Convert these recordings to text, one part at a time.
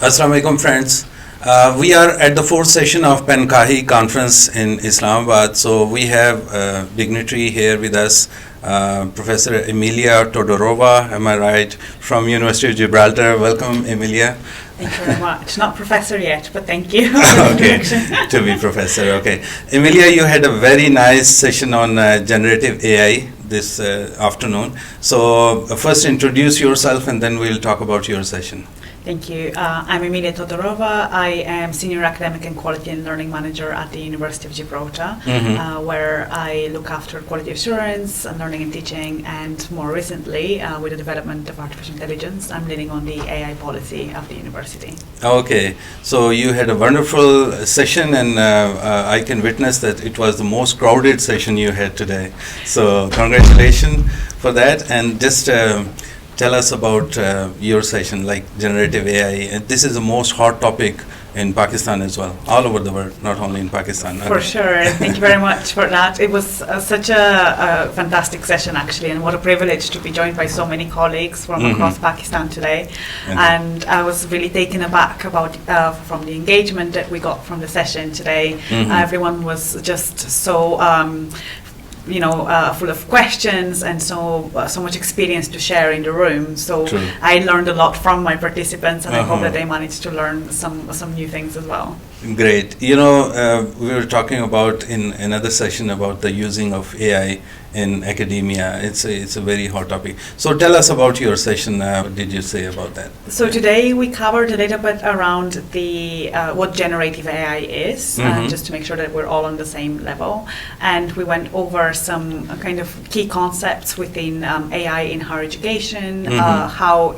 Assalamu alaikum, friends. We are at the fourth session of Penkahi conference in Islamabad. So we have a dignitary here with us, Professor Emilia Todorova, am I right, from University of Gibraltar. Welcome, Emilia. Thank you very much. Not professor yet, but thank you. Okay, to be professor, okay. Emilia, you had a very nice session on generative AI this afternoon. So first introduce yourself and then we'll talk about your session. Thank you. I'm Emilia Todorova. I am Senior Academic and Quality and Learning Manager at the University of Gibraltar, where I look after quality assurance and learning and teaching, and more recently, with the development of artificial intelligence, I'm leading on the AI policy of the university. Okay, so you had a wonderful session, and I can witness that it was the most crowded session you had today. So congratulations for that, and just tell us about your session, like generative AI. This is the most hot topic in Pakistan as well, all over the world, not only in Pakistan. For sure. Thank you very much for that. It was such a fantastic session, actually, and what a privilege to be joined by so many colleagues from across Pakistan today. And I was really taken aback about from the engagement that we got from the session today. Everyone was just so full of questions and so much experience to share in the room. So True. I learned a lot from my participants, and I hope that they managed to learn some new things as well. Great. We were talking about in another session about the using of AI in academia. It's a very hot topic. So tell us about your session. What did you say about that? So today we covered a little bit around the what generative AI is, just to make sure that we're all on the same level. And we went over some kind of key concepts within AI in higher education, how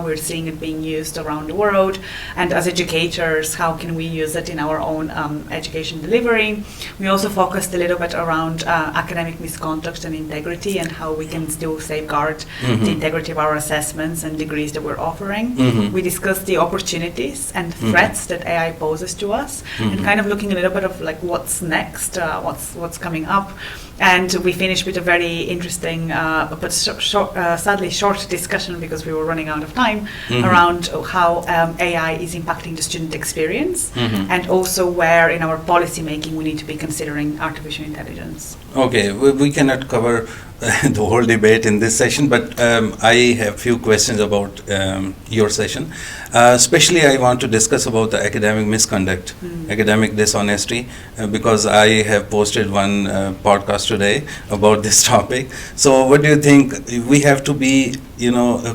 we're seeing it being used around the world, and as educators, how can we use it in our own education delivery. We also focused a little bit around academic misconduct and integrity, and how we can still safeguard the integrity of our assessments and degrees that we're offering. We discussed the opportunities and threats that AI poses to us, and kind of looking a little bit of like what's next, what's coming up. And we finished with a very interesting, but sadly short discussion, because we were running out of time, around how AI is impacting the student experience, and also where in our policy making we need to be considering artificial intelligence. Okay, we cannot cover the whole debate in this session, but I have few questions about your session. Especially I want to discuss about the academic misconduct, academic dishonesty, because I have posted one podcast today about this topic. So what do you think? We have to be,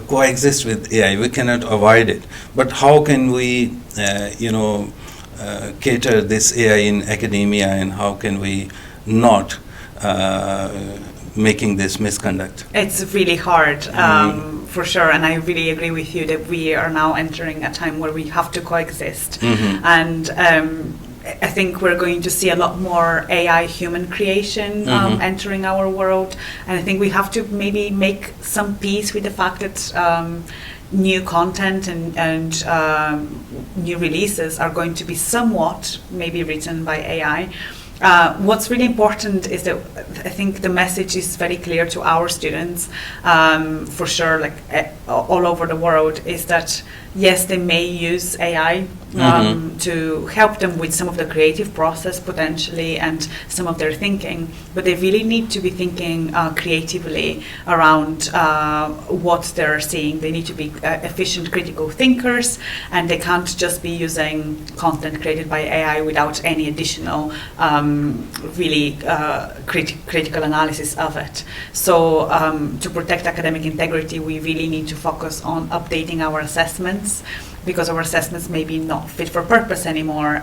coexist with AI. We cannot avoid it. But how can we, cater this AI in academia, and how can we not making this misconduct? It's really hard, for sure, and I really agree with you that we are now entering a time where we have to coexist. And I think we're going to see a lot more AI human creation entering our world, and I think we have to maybe make some peace with the fact that new content and new releases are going to be somewhat maybe written by AI. What's really important is that I think the message is very clear to our students, for sure, like all over the world, is that yes, they may use AI to help them with some of the creative process potentially and some of their thinking, but they really need to be thinking creatively around what they're seeing. They need to be efficient critical thinkers, and they can't just be using content created by AI without any additional really critical analysis of it. So to protect academic integrity, we really need to focus on updating our assessments, because our assessments may be not fit for purpose anymore,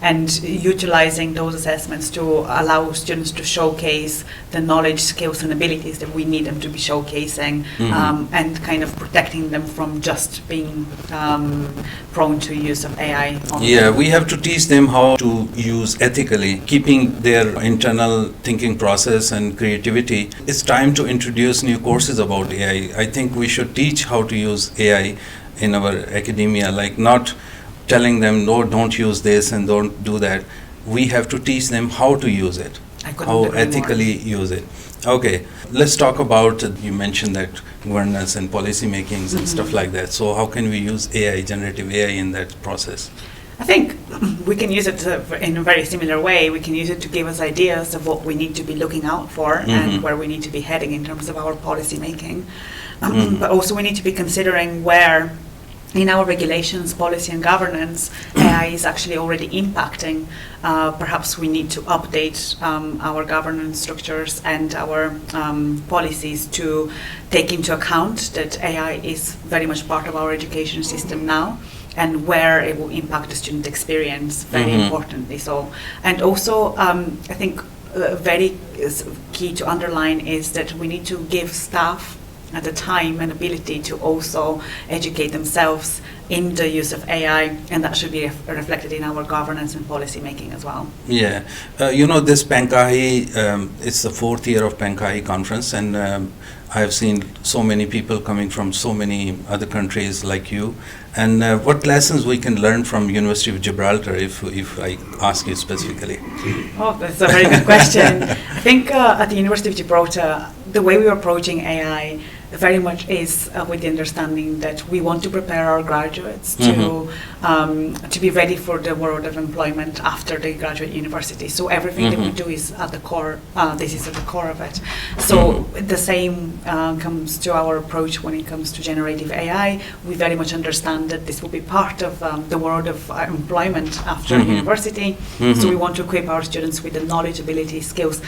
and utilizing those assessments to allow students to showcase the knowledge, skills, and abilities that we need them to be showcasing, and kind of protecting them from just being prone to use of AI. Yeah, we have to teach them how to use ethically, keeping their internal thinking process and creativity. It's time to introduce new courses about AI. I think we should teach how to use AI in our academia, like not telling them, no, don't use this and don't do that. We have to teach them how to use it, how ethically use it. Okay, let's talk about, you mentioned that governance and policy makings and stuff like that. So how can we use AI, generative AI in that process? I think we can use it in a very similar way. We can use it to give us ideas of what we need to be looking out for and where we need to be heading in terms of our policy making. But also we need to be considering where in our regulations, policy and governance, AI is actually already impacting. Perhaps we need to update our governance structures and our policies to take into account that AI is very much part of our education system now, and where it will impact the student experience very importantly. So, and also I think very key to underline is that we need to give staff the time and ability to also educate themselves in the use of AI, and that should be reflected in our governance and policy making as well. Yeah, this Pankahi, it's the 4th year of Pankahi conference, and I have seen so many people coming from so many other countries like you. And what lessons we can learn from University of Gibraltar, if I ask you specifically? Oh, that's a very good question. I think at the University of Gibraltar, the way we are approaching AI very much is with the understanding that we want to prepare our graduates to be ready for the world of employment after they graduate university. So everything that we do is at the core. This is at the core of it. So the same comes to our approach when it comes to generative AI. We very much understand that this will be part of the world of employment after university. So we want to equip our students with the knowledge, ability, skills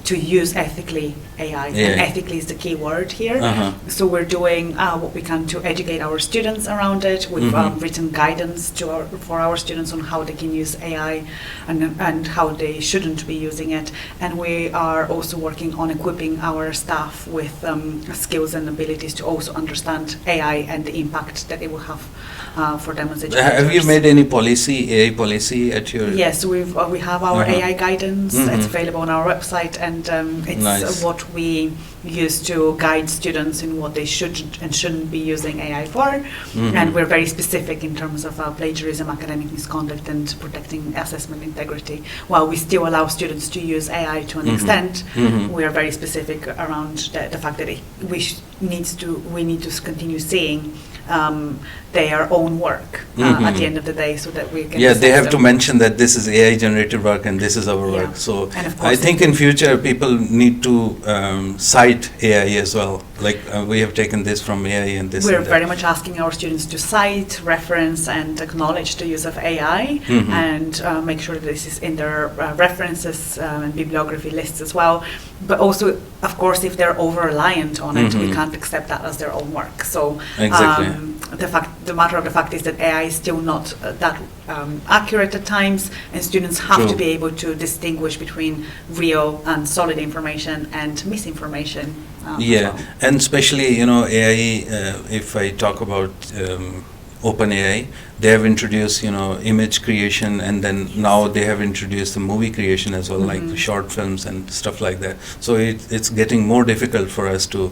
to use ethically AI. Yeah. And ethically is the key word here. So we're doing what we can to educate our students around it. We've written guidance for our students on how they can use AI and how they shouldn't be using it. And we are also working on equipping our staff with skills and abilities to also understand AI and the impact that it will have for them as educators. Have you made any AI policy at your... Yes, we have our AI guidance. It's available on our website, and it's Nice. what we use to guide students in what they should and shouldn't be using AI for. And we're very specific in terms of plagiarism, academic misconduct, and protecting assessment integrity. While we still allow students to use AI to an extent, we are very specific around the fact that we need to continue seeing their own work at the end of the day, so that we can... Yeah, they have to mention that this is AI generated work and this is our work. So And of course I think in future people need to cite AI as well. Like we have taken this from AI and this. We're and that. very much asking our students to cite, reference, and acknowledge the use of AI, and make sure that this is in their references and bibliography lists as well. But also, of course, if they're over-reliant on it, we can't accept that as their own work. So Exactly. the matter of the fact is that AI is still not that accurate at times, and students have True. to be able to distinguish between real and solid information and misinformation. As Yeah, well. and especially, AI, if I talk about OpenAI, they have introduced, image creation, and then now they have introduced the movie creation as well, like short films and stuff like that. So it's getting more difficult for us to,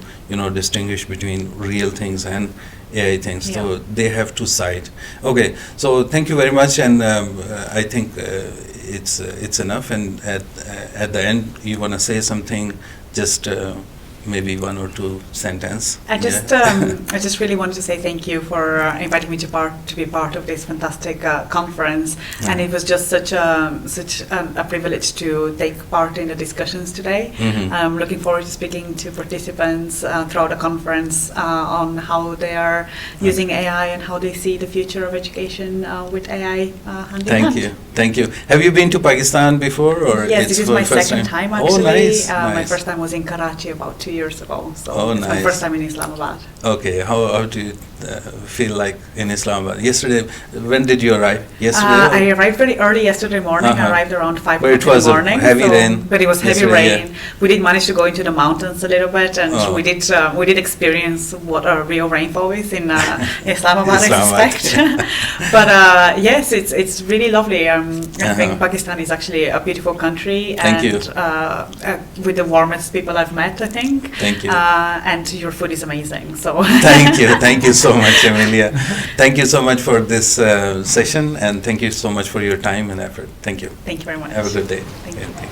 distinguish between real things and AI things. Yeah. So they have to cite. Okay, so thank you very much, and I think it's enough. And at the end, you want to say something, just maybe one or two sentences. I just really wanted to say thank you for inviting me to be part of this fantastic conference, and it was just such a privilege to take part in the discussions today. I'm looking forward to speaking to participants throughout the conference on how they are using AI and how they see the future of education with AI hand in hand. Thank you. Have you been to Pakistan before, or Yes, it's this is for my first second time Oh, actually. nice, My nice. first time was in Karachi about 2 years ago, so Oh, it's my nice. first time in Islamabad. Okay, how do you feel like in Islamabad? Yesterday, when did you arrive? Yesterday? I arrived very early yesterday morning. I arrived around 5 But it o'clock in was the a morning. heavy rain But it was heavy yesterday, rain. We did manage to go into the mountains a little bit, and Oh. we did experience what a real rainfall is in Islamabad, I Islamabad. suspect. But yes, it's really lovely. I think Pakistan is actually a beautiful country. Thank you. With the warmest people I've met, I think. Thank you. And your food is amazing. So Thank you so much, Emilia. Thank you so much for this session, and thank you so much for your time and effort. Thank you. Thank you very much. Have a good day. Thank you.